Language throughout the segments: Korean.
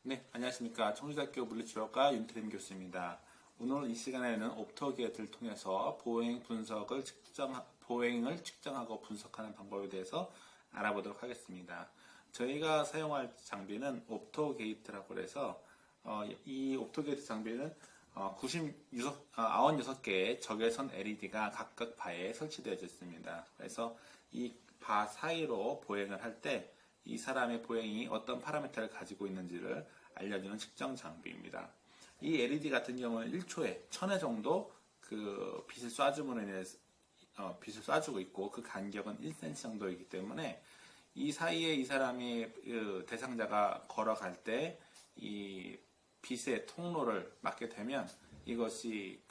네, 안녕하십니까. 청주대학교 물리치료과 윤태림 교수입니다. 오늘 이 시간에는 옵토게이트를 통해서 보행을 측정하고 분석하는 방법에 대해서 알아보도록 하겠습니다. 저희가 사용할 장비는 옵토게이트라고 해서 이 옵토게이트 장비는 96개의 적외선 LED가 각각 바에 설치되어 있습니다. 그래서 이 바 사이로 보행을 할 때 이 사람의 보행이 어떤 파라미터를 가지고 있는지를 알려주는 측정 장비입니다. 이 LED 같은 경우는 1초에 1000회 정도 그 빛을 쏴줌으로 인해서 빛을 쏴주고 있고 그 간격은 1cm 정도이기 때문에 이 사이에 이 사람이 대상자가 걸어갈 때 이 빛의 통로를 맞게 되면 이것이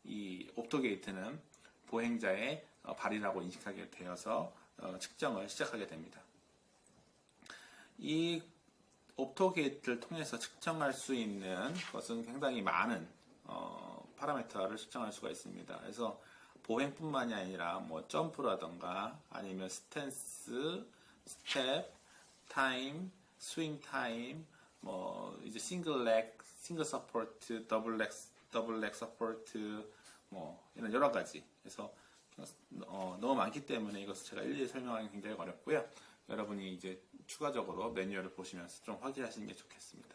이 옵토게이트는 보행자의 발이라고 인식하게 되어서 측정을 시작하게 됩니다. 이 옵토게이트를 통해서 측정할 수 있는 것은 굉장히 많은 파라미터를 측정할 수가 있습니다. 그래서 보행뿐만이 아니라 뭐 점프라던가 아니면 스탠스, 스텝, 타임, 스윙 타임, 뭐 이제 싱글 렉, 싱글 서포트, 더블 렉 서포트, 뭐 이런 여러 가지. 그래서 너무 많기 때문에 이것을 제가 일일이 설명하기 굉장히 어렵고요. 여러분이 이제 추가적으로 매뉴얼을 보시면서 좀 확인하시는 게 좋겠습니다.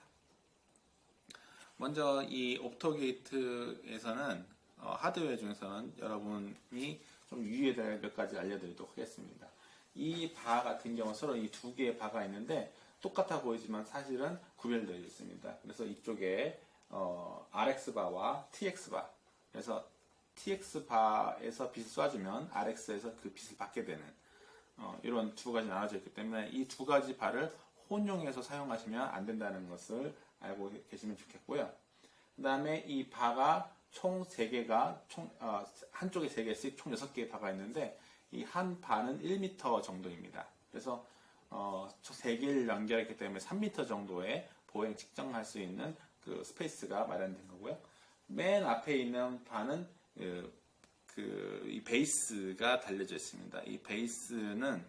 먼저 이 옵토게이트에서는 하드웨어 중에서는 여러분이 좀 유의해야 될 몇 가지 알려드리도록 하겠습니다. 이 바 같은 경우 서로 이 두 개의 바가 있는데 똑같아 보이지만 사실은 구별되어 있습니다. 그래서 이쪽에 RX 바와 TX 바. 그래서 TX 바에서 빛을 쏴주면 RX에서 그 빛을 받게 되는 이런 두 가지 나눠져 있기 때문에 이 두 가지 바를 혼용해서 사용하시면 안 된다는 것을 알고 계시면 좋겠고요. 그 다음에 이 바가 총 3개가 한쪽에 3개씩 총 6개의 바가 있는데 이 한 바는 1m 정도입니다. 그래서 3개를 연결했기 때문에 3m 정도의 보행 측정할 수 있는 그 스페이스가 마련된 거고요. 맨 앞에 있는 바는 이 베이스가 달려져 있습니다. 이 베이스는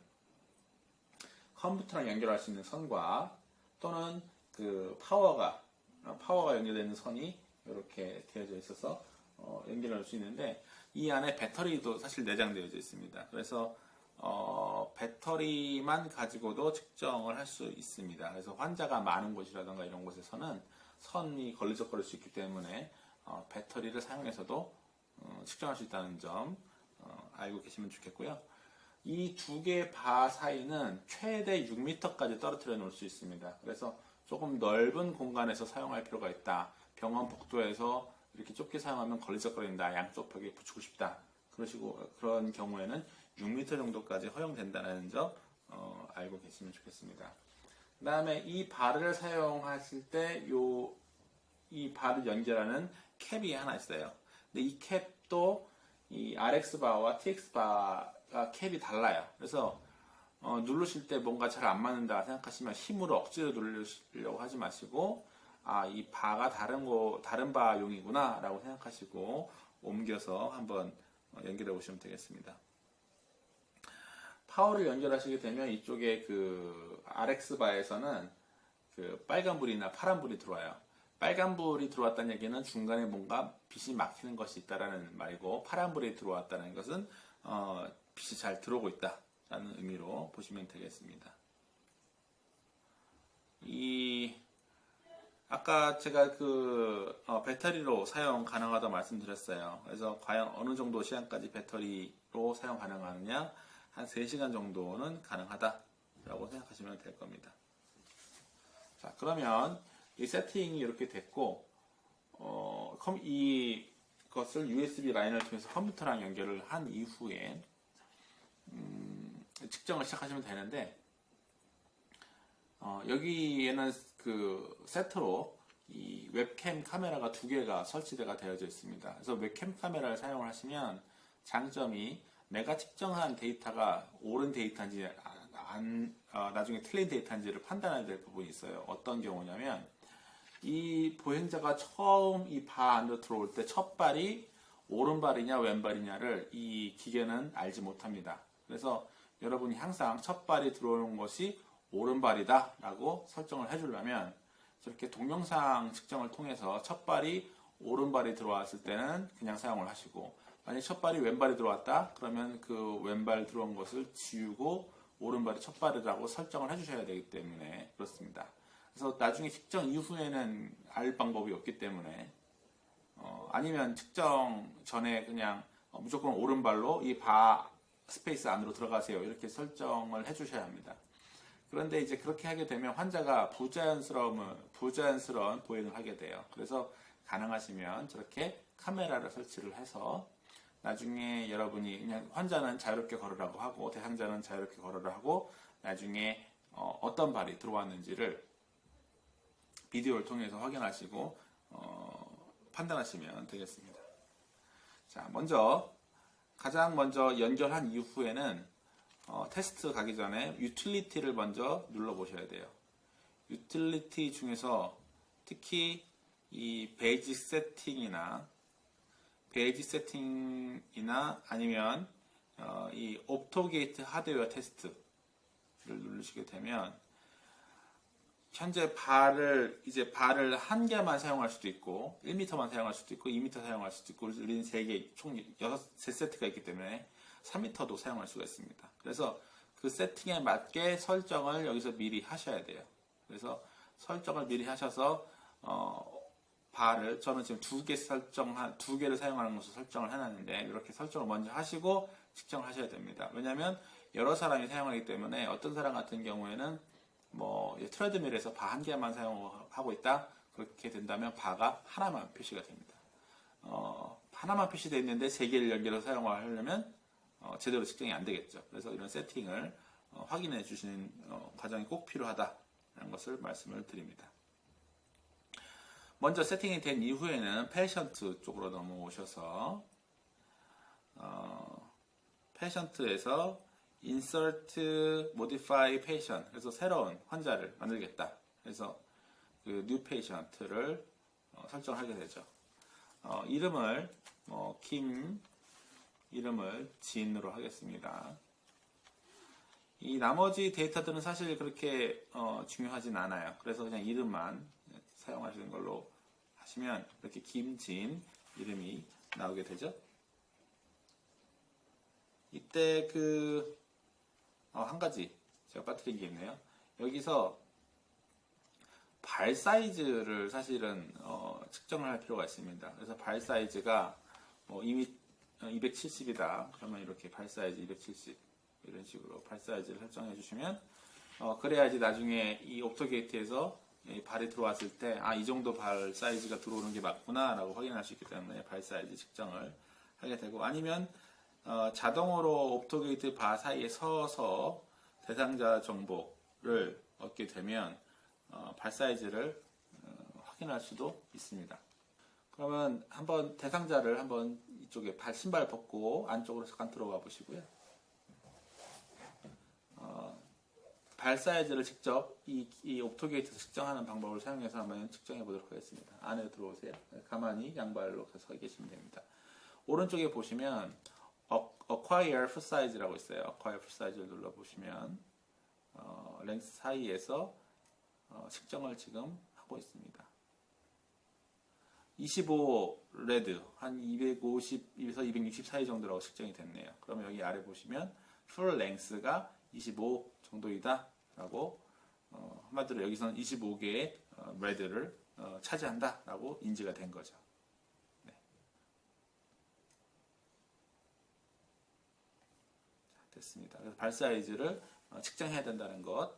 컴퓨터랑 연결할 수 있는 선과 또는 그 파워가 연결되는 선이 이렇게 되어져 있어서 연결할 수 있는데 이 안에 배터리도 사실 내장되어 있습니다. 그래서 배터리만 가지고도 측정을 할 수 있습니다. 그래서 환자가 많은 곳이라든가 이런 곳에서는 선이 걸리적거릴 수 있기 때문에 배터리를 사용해서도 측정할 수 있다는 점 알고 계시면 좋겠고요. 이 두 개의 바 사이는 최대 6m까지 떨어뜨려 놓을 수 있습니다. 그래서 조금 넓은 공간에서 사용할 필요가 있다. 병원 복도에서 이렇게 좁게 사용하면 걸리적거린다. 양쪽 벽에 붙이고 싶다. 그런 경우에는 6m 정도까지 허용된다는 점 알고 계시면 좋겠습니다. 그 다음에 이 바를 사용하실 때 이 바를 연결하는 캡이 하나 있어요. 근데 이 캡도 이 RX 바와 TX 바가 캡이 달라요. 그래서 누르실 때 뭔가 잘 안 맞는다 생각하시면 힘으로 억지로 누르려고 하지 마시고 이 바가 다른 바용이구나 라고 생각하시고 옮겨서 한번 연결해 보시면 되겠습니다. 파워를 연결하시게 되면 이쪽에 그 RX 바에서는 그 빨간불이나 파란불이 들어와요. 빨간불이 들어왔다는 얘기는 중간에 뭔가 빛이 막히는 것이 있다라는 말이고 파란불이 들어왔다는 것은 빛이 잘 들어오고 있다라는 의미로 보시면 되겠습니다. 아까 제가 배터리로 사용 가능하다고 말씀드렸어요. 그래서 과연 어느 정도 시간까지 배터리로 사용 가능하느냐? 한 3시간 정도는 가능하다라고 생각하시면 될 겁니다. 자, 그러면 이 세팅이 이렇게 됐고 이것을 USB 라인을 통해서 컴퓨터랑 연결을 한 이후에 측정을 시작하시면 되는데 여기에는 그 세트로 이 웹캠 카메라가 2개가 설치가 되어져 있습니다. 그래서 웹캠 카메라를 사용을 하시면 장점이 내가 측정한 데이터가 옳은 데이터인지 나중에 틀린 데이터인지를 판단해야 될 부분이 있어요. 어떤 경우냐면 이 보행자가 처음 이 바 안으로 들어올 때 첫 발이 오른발이냐 왼발이냐를 이 기계는 알지 못합니다. 그래서 여러분이 항상 첫 발이 들어오는 것이 오른발이다 라고 설정을 해주려면 저렇게 동영상 측정을 통해서 첫 발이 오른발이 들어왔을 때는 그냥 사용을 하시고, 만약 첫 발이 왼발이 들어왔다 그러면 그 왼발 들어온 것을 지우고 오른발이 첫 발이라고 설정을 해주셔야 되기 때문에 그렇습니다. 그래서 나중에 측정 이후에는 알 방법이 없기 때문에 아니면 측정 전에 그냥 무조건 오른발로 이 바 스페이스 안으로 들어가세요 이렇게 설정을 해주셔야 합니다. 그런데 이제 그렇게 하게 되면 환자가 부자연스러운 보행을 하게 돼요. 그래서 가능하시면 저렇게 카메라를 설치를 해서 나중에 여러분이 그냥 환자는 자유롭게 걸으라고 하고 대상자는 자유롭게 걸으라 하고 나중에 어떤 발이 들어왔는지를 비디오를 통해서 확인하시고 판단하시면 되겠습니다. 자, 가장 먼저 연결한 이후에는 테스트 가기 전에 유틸리티를 먼저 눌러 보셔야 돼요. 유틸리티 중에서 특히 이 베이직 세팅이나 아니면 이 옵토게이트 하드웨어 테스트를 누르시게 되면 현재 발을 한 개만 사용할 수도 있고 1m만 사용할 수도 있고 2m 사용할 수도 있고 우리는 3개 총 3세트가 있기 때문에 3m도 사용할 수가 있습니다. 그래서 그 세팅에 맞게 설정을 여기서 미리 하셔야 돼요. 그래서 설정을 미리 하셔서 발을 저는 지금 2개를 사용하는 것으로 설정을 해놨는데 이렇게 설정을 먼저 하시고 측정을 하셔야 됩니다. 왜냐하면 여러 사람이 사용하기 때문에 어떤 사람 같은 경우에는 트레드밀에서 바 한 개만 사용하고 있다 그렇게 된다면 바가 하나만 표시가 됩니다. 하나만 표시되어 있는데 3개를 연결해서 사용하려면 제대로 측정이 안 되겠죠. 그래서 이런 세팅을 확인해 주시는 과정이 꼭 필요하다는 것을 말씀을 드립니다. 먼저 세팅이 된 이후에는 페이션트 쪽으로 넘어오셔서 페이션트에서 Insert Modify Patient 그래서 새로운 환자를 만들겠다. 그래서 그 New Patient를 설정하게 되죠. 이름을 이름을 진으로 하겠습니다. 이 나머지 데이터들은 사실 그렇게 중요하진 않아요. 그래서 그냥 이름만 사용하시는 걸로 하시면 이렇게 김진 이름이 나오게 되죠. 이때 한 가지 제가 빠뜨린 게 있네요. 여기서 발 사이즈를 사실은 측정을 할 필요가 있습니다. 그래서 발 사이즈가 이미 270이다. 그러면 이렇게 발 사이즈 270 이런 식으로 발 사이즈를 설정해 주시면 그래야지 나중에 이 옵토게이트에서 발이 들어왔을 때 이 정도 발 사이즈가 들어오는 게 맞구나 라고 확인할 수 있기 때문에 발 사이즈 측정을 하게 되고 아니면 자동으로 옵토게이트 바 사이에 서서 대상자 정보를 얻게 되면 발 사이즈를 확인할 수도 있습니다. 그러면 한번 대상자를 한번 이쪽에 신발 벗고 안쪽으로 잠깐 들어가 보시고요. 발 사이즈를 직접 이 옵토게이트에서 측정하는 방법을 사용해서 한번 측정해 보도록 하겠습니다. 안에 들어오세요. 가만히 양발로 서 계시면 됩니다. 오른쪽에 보시면 Acquire Foot Size라고 있어요. Acquire Foot Size를 눌러보시면 랭스 사이에서 측정을 지금 하고 있습니다. 25 레드 한 250에서 260 사이 정도라고 측정이 됐네요. 그러면 여기 아래 보시면 Full Length가 25 정도이다 라고 한마디로 여기서는 25개의 레드를 차지한다 라고 인지가 된 거죠. 됐습니다. 그래서 발 사이즈를 측정해야 된다는 것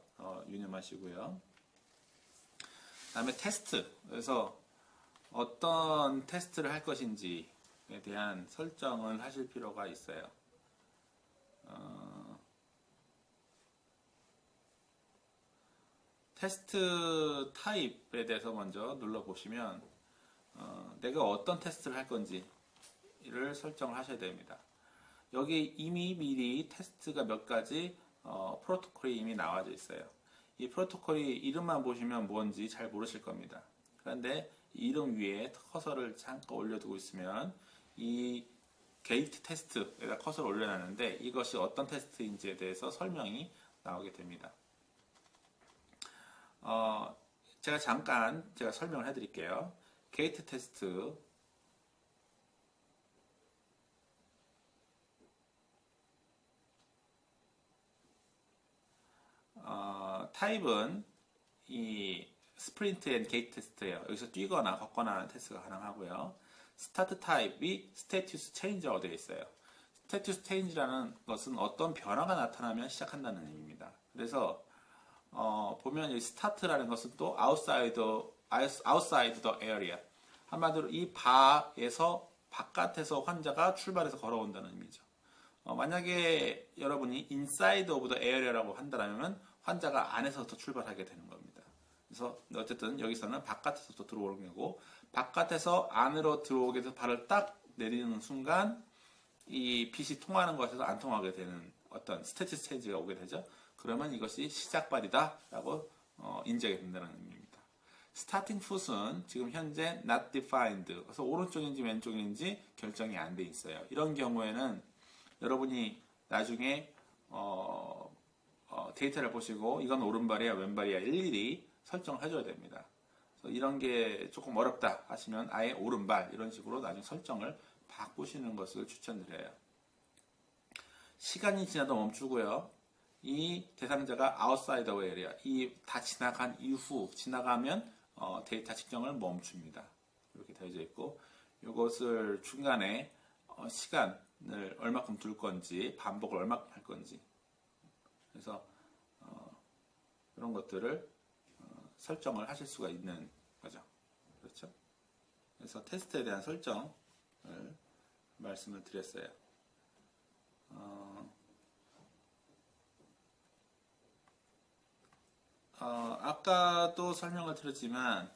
유념하시고요. 그 다음에 테스트. 그래서 어떤 테스트를 할 것인지에 대한 설정을 하실 필요가 있어요. 테스트 타입에 대해서 먼저 눌러보시면 내가 어떤 테스트를 할 건지를 설정을 하셔야 됩니다. 여기 이미 미리 테스트가 몇 가지 프로토콜이 이미 나와져 있어요. 이 프로토콜이 이름만 보시면 뭔지 잘 모르실 겁니다. 그런데 이름 위에 커서를 잠깐 올려두고 있으면 이 게이트 테스트에다 커서를 올려놨는데 이것이 어떤 테스트인지에 대해서 설명이 나오게 됩니다. 제가 설명을 해드릴게요. 게이트 테스트. 타입은 이 스프린트 앤 게이트 테스트예요. 여기서 뛰거나 걷거나 하는 테스트가 가능하고요. 스타트 타입이 스테투스 체인지라고 되어 있어요. 스테투스 체인지라는 것은 어떤 변화가 나타나면 시작한다는 의미입니다. 그래서 보면 이 스타트라는 것은 또 outside the area. 한마디로 이 바에서 바깥에서 환자가 출발해서 걸어온다는 의미죠. 만약에 여러분이 inside of the area라고 한다면 환자가 안에서부터 출발하게 되는 겁니다. 그래서 어쨌든 여기서는 바깥에서부터 들어오는 거고, 바깥에서 안으로 들어오게 돼서 발을 딱 내리는 순간 이 빛이 통하는 것에서 안 통하게 되는 어떤 스테티스 체인지가 오게 되죠. 그러면 이것이 시작발이다라고 인정이 된다는 의미입니다. 스타팅 풋은 지금 현재 not defined, 그래서 오른쪽인지 왼쪽인지 결정이 안 돼 있어요. 이런 경우에는 여러분이 나중에 데이터를 보시고 이건 오른발이야 왼발이야 일일이 설정을 해줘야 됩니다. 그래서 이런 게 조금 어렵다 하시면 아예 오른발 이런 식으로 나중에 설정을 바꾸시는 것을 추천드려요. 시간이 지나도 멈추고요. 이 대상자가 outside the area, 이 다 지나간 이후 지나가면 데이터 측정을 멈춥니다. 이렇게 되어져 있고, 이것을 중간에 시간을 얼마큼 둘 건지, 반복을 얼마큼 할 건지, 그래서 이런 것들을 설정을 하실 수가 있는 거죠. 그렇죠? 그래서 테스트에 대한 설정을 말씀을 드렸어요. 아까도 설명을 드렸지만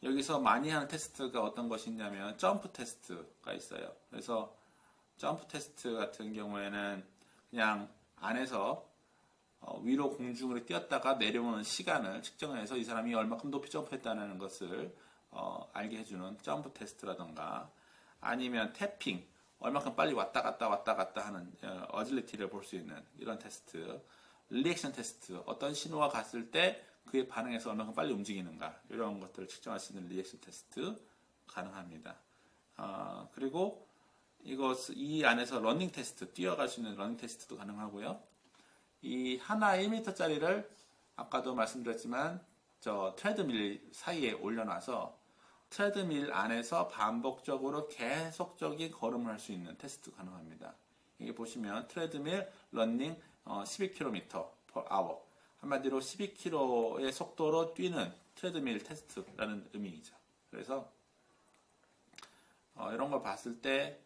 여기서 많이 하는 테스트가 어떤 것이 있냐면 점프 테스트가 있어요. 그래서 점프 테스트 같은 경우에는 그냥 안에서 위로 공중으로 뛰었다가 내려오는 시간을 측정해서 이 사람이 얼마큼 높이 점프했다는 것을 알게 해주는 점프 테스트라던가, 아니면 태핑, 얼마큼 빨리 왔다 갔다 하는 어질리티를 볼 수 있는 이런 테스트, 리액션 테스트, 어떤 신호가 갔을 때 그에 반응해서 얼마큼 빨리 움직이는가, 이런 것들을 측정할 수 있는 리액션 테스트 가능합니다. 그리고 이 안에서 러닝 테스트, 뛰어갈 수 있는 러닝 테스트도 가능하고요. 이 하나 1m짜리를 아까도 말씀드렸지만 트레드밀 사이에 올려놔서 트레드밀 안에서 반복적으로 계속적인 걸음을 할 수 있는 테스트 가능합니다. 여기 보시면 트레드밀 러닝 12km per hour, 한마디로 12km의 속도로 뛰는 트레드밀 테스트라는 의미이죠. 그래서 이런 걸 봤을 때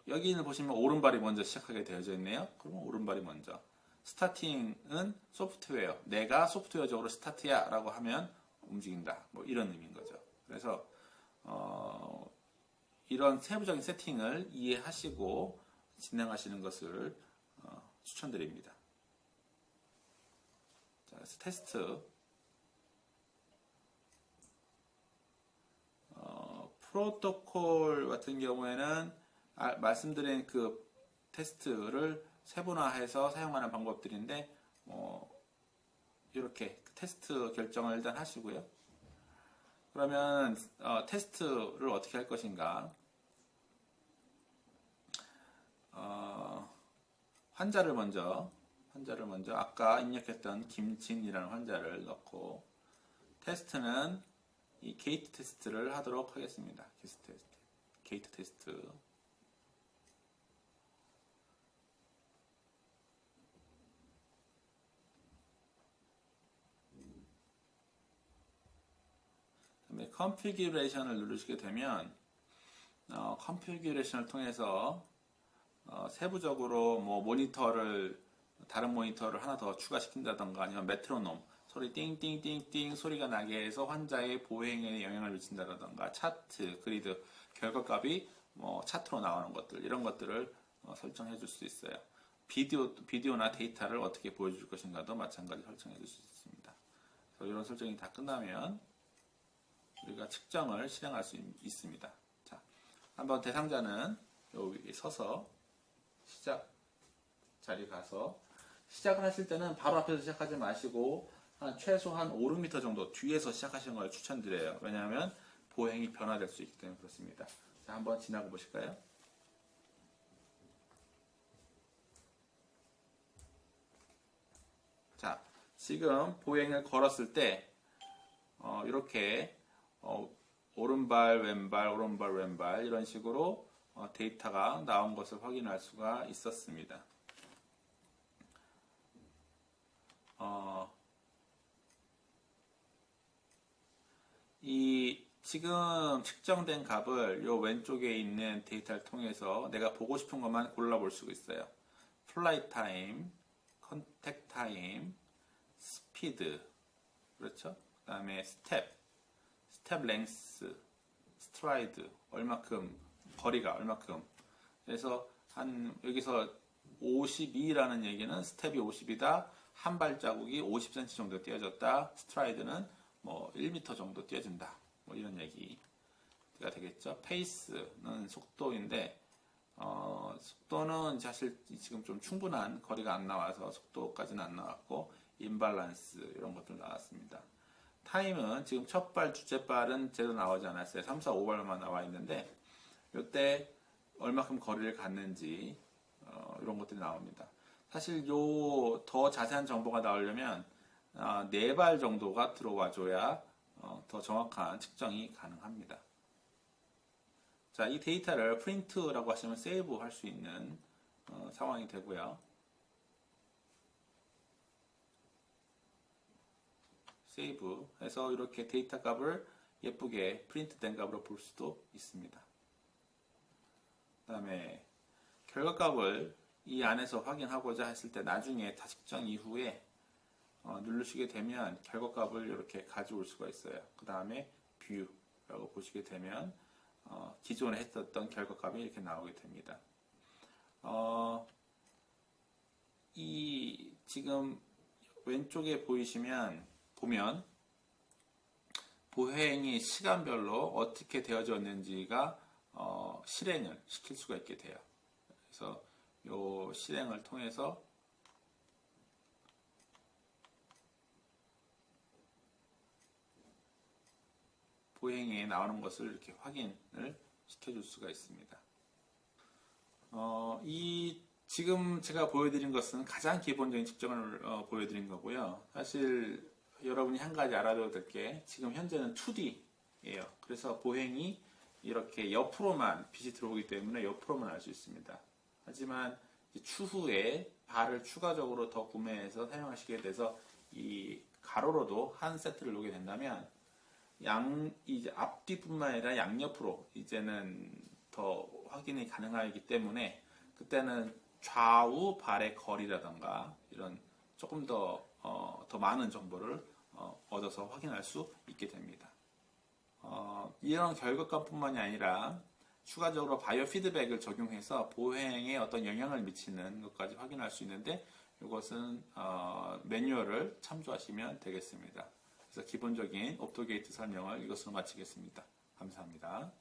여기는 보시면 오른발이 먼저 시작하게 되어져 있네요. 그러면 오른발이 먼저. 스타팅은 소프트웨어, 내가 소프트웨어적으로 스타트야 라고 하면 움직인다, 뭐 이런 의미인 거죠. 그래서 이런 세부적인 세팅을 이해하시고 진행하시는 것을 추천드립니다. 자, 그래서 테스트, 프로토콜 같은 경우에는 말씀드린 그 테스트를 세분화해서 사용하는 방법들인데, 이렇게 테스트 결정을 일단 하시고요. 그러면 테스트를 어떻게 할 것인가? 환자를 먼저 아까 입력했던 김진이라는 환자를 넣고 테스트는 이 게이트 테스트를 하도록 하겠습니다. 게이트 테스트. 그다음에 컨피규레이션을 누르시게 되면 컨피규레이션을 통해서 세부적으로 뭐 다른 모니터를 하나 더 추가시킨다던가, 아니면 메트로놈 소리 띵띵띵띵 소리가 나게 해서 환자의 보행에 영향을 미친다던가, 차트, 그리드, 결과값이 뭐 차트로 나오는 것들, 이런 것들을 설정해 줄 수 있어요. 비디오나 데이터를 어떻게 보여줄 것인가도 마찬가지 설정해 줄 수 있습니다. 그래서 이런 설정이 다 끝나면 우리가 측정을 실행할 수 있습니다. 자, 한번 대상자는 여기 서서 시작 자리 가서 시작을 하실 때는 바로 앞에서 시작하지 마시고 최소한 5, 6m 정도 뒤에서 시작하시는 걸 추천드려요. 왜냐하면 보행이 변화될 수 있기 때문에 그렇습니다. 자, 한번 지나가 보실까요? 자, 지금 보행을 걸었을 때 이렇게 오른발, 왼발, 오른발, 왼발 이런 식으로 데이터가 나온 것을 확인할 수가 있었습니다. 이 지금 측정된 값을 요 왼쪽에 있는 데이터를 통해서 내가 보고 싶은 것만 골라볼 수가 있어요. 플라이 타임, 컨택 타임, 스피드, 그렇죠? 그 다음에 스텝 랭스, 스트라이드, 얼마큼, 거리가 얼마큼. 그래서 여기서 52라는 얘기는 스텝이 50이다. 한 발자국이 50cm 정도 띄어졌다. 스트라이드는 뭐 1m 정도 띄어진다. 뭐 이런 얘기가 되겠죠. 페이스는 속도인데, 속도는 사실 지금 좀 충분한 거리가 안 나와서 속도까지는 안 나왔고, 임발란스 이런 것들 나왔습니다. 타임은 지금 첫 발, 둘째 발은 제대로 나오지 않았어요. 3, 4, 5발만 나와 있는데, 이때 얼마큼 거리를 갔는지, 이런 것들이 나옵니다. 사실 더 자세한 정보가 나오려면 4발 정도가 들어와줘야 더 정확한 측정이 가능합니다. 자, 이 데이터를 프린트라고 하시면 세이브 할 수 있는 상황이 되고요. 세이브 해서 이렇게 데이터 값을 예쁘게 프린트된 값으로 볼 수도 있습니다. 그 다음에 결과값을 이 안에서 확인하고자 했을 때 나중에 다 측정 이후에 누르시게 되면 결과값을 이렇게 가져올 수가 있어요. 그 다음에 뷰라고 보시게 되면 기존에 했었던 결과값이 이렇게 나오게 됩니다. 이 지금 왼쪽에 보면 보행이 시간별로 어떻게 되어졌는지가 실행을 시킬 수가 있게 돼요. 그래서 이 실행을 통해서 보행에 나오는 것을 이렇게 확인을 시켜줄 수가 있습니다. 지금 제가 보여드린 것은 가장 기본적인 측정을 보여드린 거고요. 사실 여러분이 한 가지 알아둬야 될 게 지금 현재는 2D예요. 그래서 보행이 이렇게 옆으로만 빛이 들어오기 때문에 옆으로만 알 수 있습니다. 하지만 추후에 발을 추가적으로 더 구매해서 사용하시게 돼서 이 가로로도 한 세트를 놓게 된다면 이제 앞뒤뿐만 아니라 양옆으로 이제는 더 확인이 가능하기 때문에 그때는 좌우 발의 거리라던가 이런 조금 더 많은 정보를 얻어서 확인할 수 있게 됩니다. 이런 결과값뿐만이 아니라 추가적으로 바이오 피드백을 적용해서 보행에 어떤 영향을 미치는 것까지 확인할 수 있는데 이것은 매뉴얼을 참조하시면 되겠습니다. 그래서 기본적인 옵토게이트 설명을 이것으로 마치겠습니다. 감사합니다.